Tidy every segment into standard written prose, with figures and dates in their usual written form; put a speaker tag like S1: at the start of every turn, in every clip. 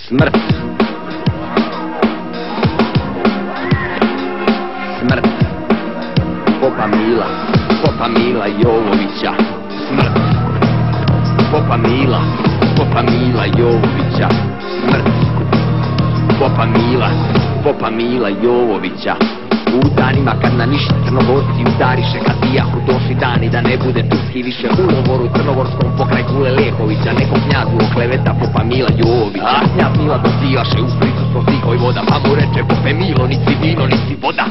S1: Smrt. Smrt. Popa Mila Jovovića. Smrt. Popa Mila Jovovića. Smrt. Popa Mila Jovovića. U danima kad na ništa Crnogorci udariše, kad bijahu došli dani da ne bude turski više, u lovoru crnogorskom pokraj Kule Lehovića nekom knjazu okleveta Popa Mila Jovovića. A knjaz Mila dozivaše u prisustvo svih vojvoda, pa mu reče: Pope Milo, nisi vino, nisi voda.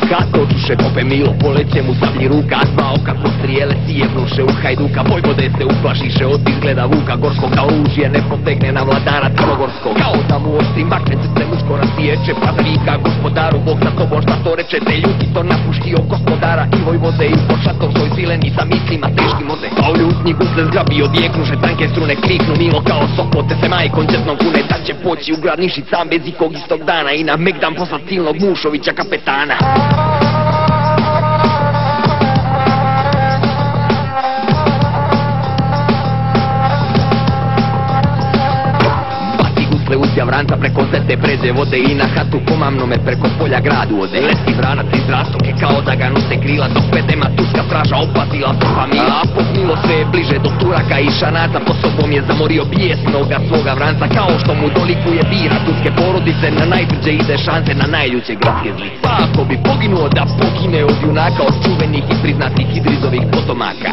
S1: Kad dođuše Pope Milo, poleće mu sablji ruka, a dva oka ko strijele sijevnuše u hajduka. Vojvode se uplašiše od izgleda vuka gorskog, da oružje ne potegne na vladara crnogorskog. Kao da mu ošti makne se muško rasiječe, pa da vika gospodaru: Bog za tobom šta to reče, te ljuti to napuštio gospodara i vojvode i pod šator svoj sileni sa mislima teškim ode. Kao ljutnji gusle zgrabi odjeknuše, tanke strune kliknu, Milo kao sokote se majkom četnom kune, da će poći u grad Nišić sam bez ikog istog dana i na Megdan poslat silnog Mušovića kapetana. Uzja vranca preko zete pređe vode i na hatu pomamnome preko polja gradu ode. Leti vranac iz rastoke kao da ga nose krila, dok pedema turska straža opazila Popa Mila. A popnilo se je bliže do Turaka i Šanaca, po sobom je zamorio bijesnoga svoga vranca. Kao što mu dolikuje bira turske porodice, na najbrđe ide šanse na najljuće gradske zlice. Pa ako bi poginuo da pogine od junaka, od čuvenih i priznatih Idrizovih potomaka.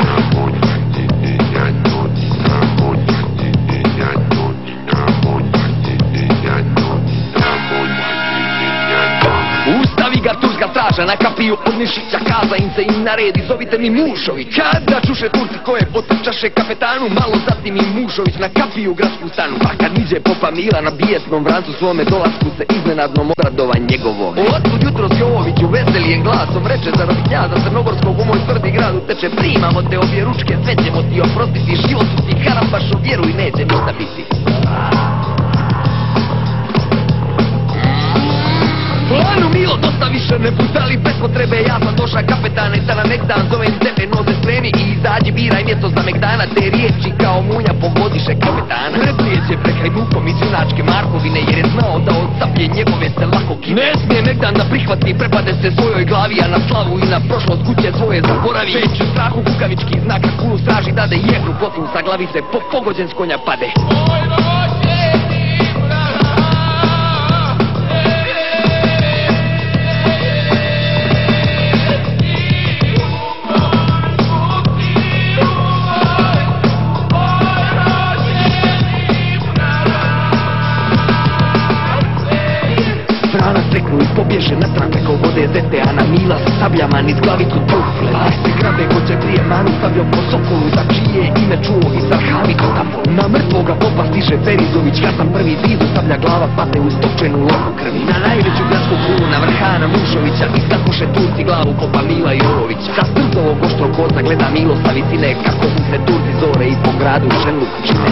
S1: Ustavi ga turska straža na kapiju od Nišića, kaza im se i naredi: Zovite mi Mušović. Kada čuše Turci koje potrčaše kapetanu, malo zatim i Mušović na kapiju gradsku stanu. Pa kad niđe Popa Mila na bijesnom vrancu svome, dolasku se iznenadnom obradova njegovom. Otkud jutros Jovoviću veselijem glasom reče: Zaradi knjaza crnogorskog u moj tvrdi grad uteče, primamo te obje ručke, sve ćemo ti oprostiti, životu ti harambašo, vjeruj, neće ništa biti. Planu Milo, dosta više ne putali bez potrebe, ja sam došla kapetane da na Megdan zovem tebe, noze spremi i izađi, biraj mjesto za Megdana, te riječi kao munja pogodiše kapetana. Preplijeće prekraj bukom iz junačke Markovine, jer je znao da od sablje njegove se lako kine. Ne smije Megdan da prihvati, prepade se svojoj glavi, a na slavu i na prošlost kuće svoje zaboravi. Već u strahu kukavički znak na kulu straži dade, jehnu potru sa glavi se pogođen s konja pade. Steknu i pobježe natrag preko vode zete, a na Mila sa sabljama niz glavicu trufle. A se grabe hoće prije manu stavljom po sokolu, za čije ime čuo i Zarhavicu tapo. Na mrtvoga Popa stiže Perizović, kad sam prvi zidu stavlja glava padne u stopčenu loku krvi. Na najveću gradsku kulu na vrhana Mušovića iskakoše Turci glavu Popa Mila Jovovića. Sa strzovog oštro koza gleda Milo sa visine, kako mu se Turci zore i po gradu šenluk čine.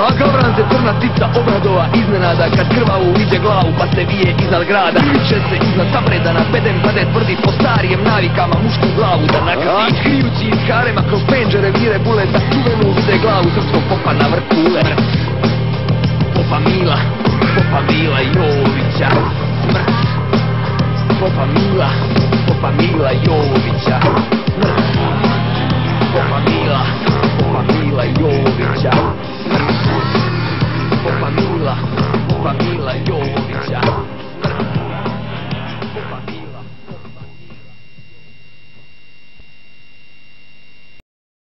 S1: A gavran se crna ptica obradova iznenada, kad krvavu viđe glavu pa se vije iznad grada. Viče se iznad sabreda na bedem pade tvrdi, po starijem navikama mušku glavu da nakapi. A krijući iz harema kroz penđere vire bule, da čuvenu vide glavu srpskog Popa na vrh kule. Popa Mila.